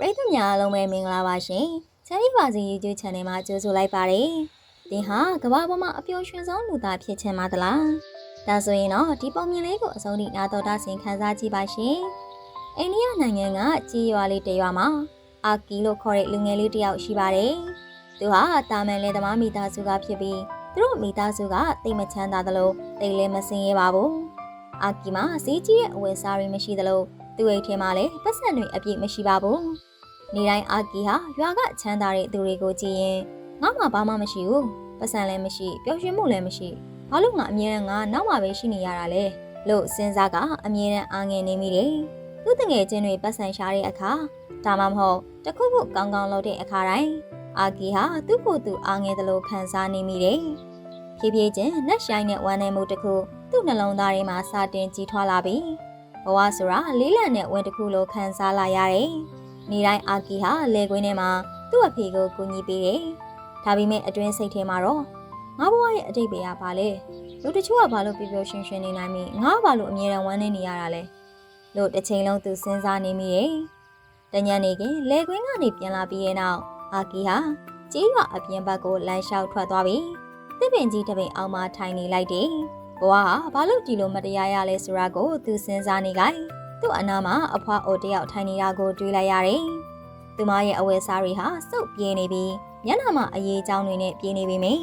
ပရိသတ်များအားလုံးပဲမင်္ဂလာပါရှင်။ချမ်းမြေပါစီ YouTube Channel မှာကြိုဆိုလိုက်ပါတယ်။သင်ဟာကမ္ဘာပေါ်မှာအပျော်ရွှင်ဆုံးလူသားဖြစ်ချင်ပါသလား။ဒါဆိုရင်တော့ဒီပုံမြင်လေးကိုအဆုံးထိနားတော်တာဆင်ခံစားကြည့်ပါရှင်။အိန္ဒိယနိုင်ငံကကြေးရွာလေးတစ်ရွာမှာအာကီလို့ခေါ်တဲ့လူငယ်လေးတစ်ယောက်ရှိပါတယ်။သူဟာတာမန်လယ်သမားမိသားစုကဖြစ်ပြီးသူတို့မိသားစုကတိတ်မချမ်းသာသလိုတိတ်လည်းမစင်ရဲပါဘူး။အာကီမှာစီးကြီးတဲ့အဝယ်စားတွေမရှိသလိုသူ့အိမ်ထဲမှာလည်းပတ်စံတွေအပြည့်မရှိပါဘူး။နေ့တိုင်းအာကီဟာရွာကချမ်းသာတဲ့သူတွေကိုကြည့်ရင်ငါမှဘာမှမရှိဘူးပတ်စံလည်းမရှိပျော်ရွှင်မှုလည်းမရှိဘာလို့ငါအမြဲတမ်းငါနောက်မှပဲရှိနေရတာလဲလို့စဉ်းစားကအမြဲတမ်းအားငယ်နေမိတယ်သူတငယ်ချင်းတွေပတ်စံရှာတဲ့အခါဒါမှမဟုတ်တခုခုကောင်းကောင်းလုပ်တဲ့အခါတိုင်းအာကီဟာသူ့ကိုယ်သူအားငယ်သလိုခံစားနေမိတယ်ဖြည်းဖြည်းချင်းနှက်ဆိုင်တဲ့ဝမ်းနည်းမှုတစ်ခုသူ့နှလုံးသားထဲမှာစတင်ကြီးထွားလာပြီးဘဝဆိုတာလေးလံတဲ့ဝင်တစ်ခုလိုခံစားလာရတယ်နေ့တိုင်းအာကီဟာလေကွင်းထဲမှာသူ့အဖေကိုကူညီပေးတယ်။ဒါပေမဲ့အတွင်းစိတ်ထဲမှာတော့ငါဘဝရဲ့အတိတ်ပဲကဘာလဲ။လူတချို့ကဘာလို့ပျော်ပျော်ရွှင်ရွှင်နေနိုင်မိငါဘာလို့အမြဲတမ်းဝမ်းနေနေရတာလဲ။လို့တစ်ချိန်လုံးသူစဉ်းစားနေမိတယ်။တညနေခင်းလေကွင်းကနေပြန်လာပြီးတဲ့နောက်အာကီဟာကြေးရွာအပြင်ဘက်ကိုလမ်းလျှောက်ထွက်သွားပြီးတစ်ပင်ကြီးတစ်ပင်အောက်မှာထိုင်နေလိုက်တယ်။ဘဝဟာဘာလို့ဒီလိုမတရားရလဲဆိုတာကိုသူစဉ်းစားနေကြတယ်။သူ့အနားမှာအဖွားအိုတယောက်ထိုင်နေတာကိုတွေ့လိုက်ရတယ်။သူမရဲ့အဝယ်စားတွေဟာစုပ်ပြေးနေပြီးမျက်နှာမှာအရေးအကြောင်းတွေနဲ့ပြေးနေပေမယ့်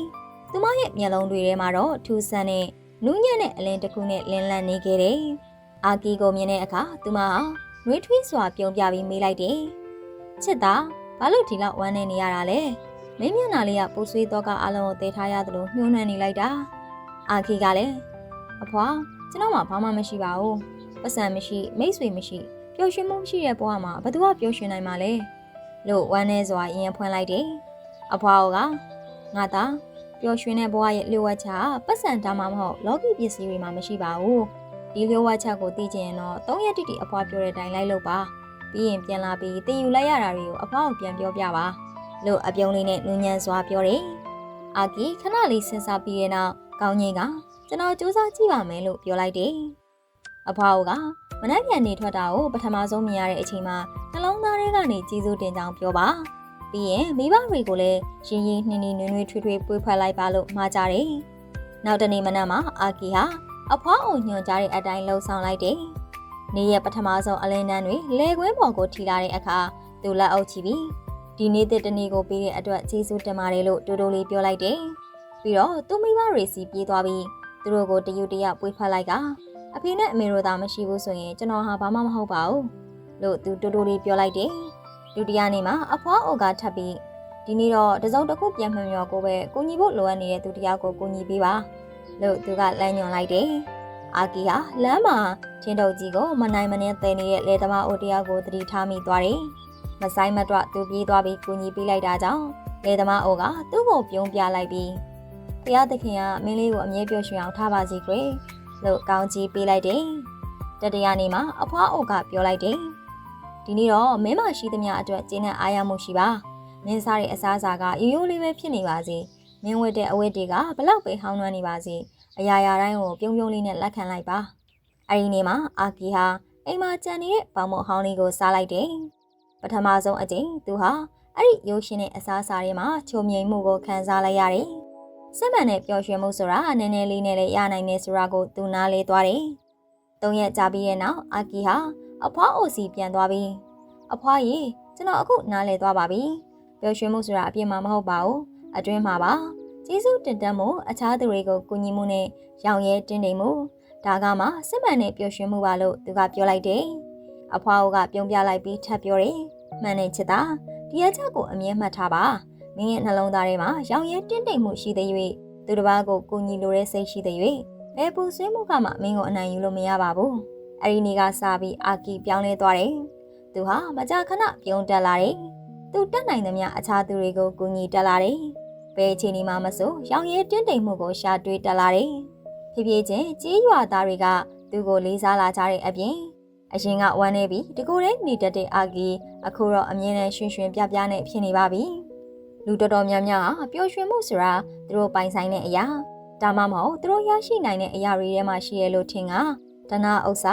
သူမရဲ့မျက်လုံးတွေထဲမှာတော့ထူးဆန်းတဲ့နူးညံ့တဲ့အလင်းတစ်ခုနဲ့လင်းလန့်နေခဲ့တယ်။အာကီကိုမြင်တဲ့အခါသူမဟာနှွေးထွေးစွာပြုံးပြပြီးမေးလိုက်တယ်။ချစ်သားဘာလို့ဒီလောက်ဝမ်းနေနေရတာလဲ။မင်းမျက်နှာလေးကပူဆွေးတော့ကအလုံးကိုတည်ထားရသလိုညှိုးနှံနေလိုက်တာ။အာကီကလည်းအဖွာကျွန်တော်မှဘာမှမရှိပါဘူး။ပတ်စံမရှိမိတ်ဆွေမရှိပျော်ရွှင်မှုမရှိတဲ့ဘဝမှာဘယ်သူကပျော်ရွှင်နိုင်မှာလဲလို့ဝမ်းနေစွာရင်ဖွင့်လိုက်တယ်အဖွားကငါသားပျော်ရွှင်တဲ့ဘဝရဲ့လျှို့ဝှက်ချက်ပတ်စံတာမှမဟုတ်လောကီပစ္စည်းတွေမှာမရှိပါဘူးဒီလျှို့ဝှက်ချက်ကိုသိချင်ရင်တော့3ရက်တိတိအဖွားပြောတဲ့အတိုင်းလိုက်လုပ်ပါပြီးရင်ပြန်လာပြီးတင်ယူလိုက်ရတာတွေကိုအဖွားကိုပြန်ပြောပြပါလို့အပြုံးလေးနဲ့နူးညံ့စွာပြောတယ်အာကီခဏလေးစဉ်းစားပြီးတဲ့နောက်ကောင်းကြီးကကျွန်တော်စူးစမ်းကြည့်ပါမယ်လို့ပြောလိုက်တယ်အဖွားကမနှက်ပြန်နေထွက်တာကိုပထမဆုံးမြင်ရတဲ့အချိန်မှာနှလုံးသားထဲကနေကြီးစိုးတင်ကြောင်းပြောပါပြီးရင်မိဘတွေကိုလည်းရင်းရင်းနှီးနှီးနွေးနွေးထွေးထွေးပွေးဖွဲ့လိုက်ပါလို့မှားကြတယ်နောက်တနေ့မနက်မှာအာကီဟာအဖွားအုံညွှန်ကြားတဲ့အတိုင်းလှုပ်ဆောင်လိုက်တယ်နေ့ရက်ပထမဆုံးအလင်းတန်းတွေလေကွင်းပေါ်ကိုထိလာတဲ့အခါသူလက်အုပ်ချပြီးဒီနေ့တနေ့ကိုပေးတဲ့အတွက်ကျေးဇူးတင်ပါတယ်လို့တိုးတိုးလေးပြောလိုက်တယ်ပြီးတော့သူမိဘတွေစီပြေးသွားပြီးသူတို့ကိုတယူတရပွေးဖွဲ့လိုက်ကအဖေနဲ့အမေတို့သာမရှိဘူးဆိုရင်ကျွန်တော်ဟာဘာမှမဟုတ်ပါဘူးလို့သူတိုးတိုးလေးပြောလိုက်တယ်ဒုတိယနေ့မှာအဖွားအိုကထပ်ပြီးဒီနေ့တော့တစုံတစ်ခုပြန်မှန်မျောကိုပဲကိုညီဖို့လိုအပ်နေတဲ့သူတယောက်ကိုကိုညီပေးပါလို့သူကလမ်းညွှန်လိုက်တယ်အာကီဟာလမ်းမှာချင်းတုပ်ကြီးကိုမနိုင်မနှင်းသယ်နေတဲ့လေသမားအိုတယောက်ကိုတတိထားမိသွားတယ်မဆိုင်မတော့သူပြေးသွားပြီးကိုညီပေးလိုက်တာကြောင့်လေသမားအိုကသူ့ကိုပြုံးပြလိုက်ပြီးဖျားသခင်ကမင်းလေးကိုအမြဲပြောရွှင်အောင်ထားပါစီကွယ်လို့ကောင်းကြီးပေးလိုက်တယ်တတိယနေ့မှာအဖွားအိုကပြောလိုက်တယ်ဒီနေ့တော့မင်းမရှိသမျှအတွက်ကျင်းနဲ့အားရမှုရှိပါမင်းစားတဲ့အစားအစာကရိုးရိုးလေးပဲဖြစ်နေပါစေမင်းဝတ်တဲ့အဝတ်တွေကဘလောက်ပဲဟောင်းနှွမ်းနေပါစေအရာရာတိုင်းကိုပြုံးပြုံးလေးနဲ့လက်ခံလိုက်ပါအဲ့ဒီနေ့မှာအာကီဟာအိမ်မှာကြံနေတဲ့ပေါင်မဟောင်းလေးကိုစားလိုက်တယ်ပထမဆုံးအကြိမ်သူဟာအဲ့ဒီရိုးရှင်တဲ့အစားအစာတွေမှာချုံမြိန်မှုကိုခံစားလိုက်ရတယ်စစ်မှန်တဲ့ပျော်ရွှင်မှုဆိုတာနည်းနည်းလေးနဲ့လည်းရနိုင်နေဆိုတာကိုသူနားလေသွားတယ်၃ရက်ကြာပြီးတဲ့နောက်အာကီဟာအဖွားအိုစီပြန်သွားပြီးအဖွားကြီးကျွန်တော်အခုနားလဲသွားပါပြီပျော်ရွှင်မှုဆိုတာအပြည့်မှာမဟုတ်ပါဘူးအတွင်းမှာပါကျေးဇူးတင်တတ်မှုအခြားသူတွေကိုကူညီမှုနဲ့ရောင်ရဲတင်းတိမ်မှုဒါကမှစစ်မှန်တဲ့ပျော်ရွှင်မှုပါလို့သူကပြောလိုက်တယ်အဖွားအိုကပြုံးပြလိုက်ပြီးထပ်ပြောတယ်မှန်တဲ့ချစ်သားဒီအချက်ကိုအမြဲမှတ်ထားပါမင်းရဲ့နှလုံးသားထဲမှာရောင်ရဲတင်းတိမ်မှုရှိတဲ့၍သူတစ်ပါးကိုကူညီလိုတဲ့စိတ်ရှိတဲ့၍ဘယ်ပူဆွေးမှုကမှမင်းကိုအနိုင်ယူလို့မရပါဘူးအဲ့ဒီနေ့ကစပြီးအာကီပြောင်းလဲသွားတယ်သူဟာမကြာခဏပြုံးတက်လာတယ်သူတက်နိုင်သမျှအခြားသူတွေကိုကူညီတက်လာတယ်ဘယ်အချိန်မှမဆိုရောင်ရဲတင်းတိမ်မှုကိုရှာတွေ့တက်လာတယ်ဖြည်းဖြည်းချင်းကြေးရွာသားတွေကသူ့ကိုလေးစားလာကြတဲ့အပြင်အရင်ကဝမ်းနေပြီးတကူတဲ့နေတတ်တဲ့အာကီအခုတော့အမြင်နဲ့ရွှင်ရွှင်ပြပြနဲ့ဖြစ်နေပါပြီလူတော်တော်များများပျော်ရွှင်မှုဆိုတာသူတို့ပိုင်ဆိုင်တဲ့အရာဒါမှမဟုတ်သူတို့ရရှိနိုင်တဲ့အရာတွေထဲမှာရှိရလို့ထင်ကဒနာဥစ္စ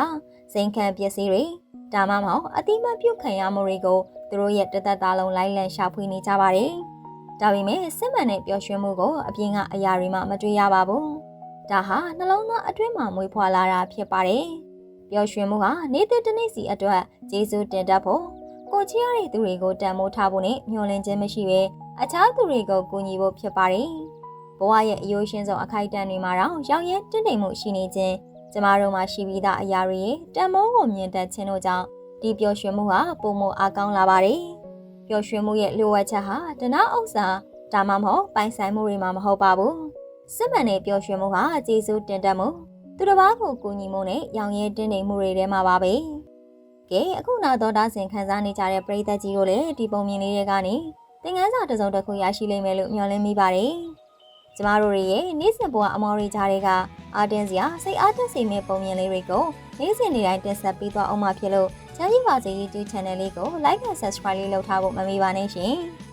ာစိန်ခံပစ္စည်းတွေဒါမှမဟုတ်အတိမပြုတ်ခံရမှုတွေကိုသူ သူတို့ရဲ့တသက်သားလုံးလိုက်လံရှာဖွေနေကြပါတယ်။ဒါပေမဲ့စစ်မှန်တဲ့ပျော်ရွှင်မှုကိုအပြင်ကအရာတွေမှမတွေ့ရပါဘူး။ဒါဟာနှလုံးသားအတွင်းမှာမွေးဖွားလာတာဖြစ်ပါတယ်။ပျော်ရွှင်မှုဟာနေ့တစ်နေ့စီအတွက်ကျေးဇူးတင်တတ်ဖို့ကိုချီရတဲ့သူတွေကိုတန်ဖိုးထားဖို့နဲ့မျှော်လင့်ခြင်းမရှိဘဲအခြားသူတွေကိုကူညီဖို့ဖြစ်ပါတယ်။ဘဝရဲ့အယိုးရှင်းဆုံးအခိုက်အတန့်တွေမှာတော့ရောက်ရဲတည်နေမှုရှိနေခြင်းကျမတို့မှာရှိပြီးသားအရာတွေရဲ့တန်ဖိုးကိုမြင်တတ်ခြင်းတို့ကြောင့်ဒီပျော်ရွှင်မှုဟာပုံမအားကောင်းလာပါတယ်။ပျော်ရွှင်မှုရဲ့လိုအပ်ချက်ဟာတဏှာဥစ္စာဒါမှမဟုတ်ပိုင်ဆိုင်မှုတွေမှာမဟုတ်ပါဘူး။စစ်မှန်တဲ့ပျော်ရွှင်မှုဟာကျေးဇူးတင်တတ်မှုသူတစ်ပါးကိုကူညီမှုနဲ့ရောင်ရဲတင်းနေမှုတွေထဲမှာပါပဲ။ကဲအခုနောက်တော့ဒါဆင်ခန်းစားနေကြတဲ့ပရိသတ်ကြီးတို့လည်းဒီပုံမြင်လေးတွေကနေသင်ခန်းစာတစ်စုံတစ်ခုရရှိလိမ့်မယ်လို့မျှော်လင့်မိပါတယ်။ကျမတို့ရဲ့နေ့စဉ်ဘဝအမော်ရီကြားတွေကအာတင်စရာစိတ်အားတက်စေမယ့်ပုံမြင်လေးတွေကိုနေ့စဉ်နေ့တိုင်းတင်ဆက်ပေးသွားအောင်မှာဖြစ်လို့ချမ်းမြေပါစေ YouTube Channel လေးကို Like and Subscribe လေးလုပ်ထားဖို့မမေ့ပါနဲ့ရှင်။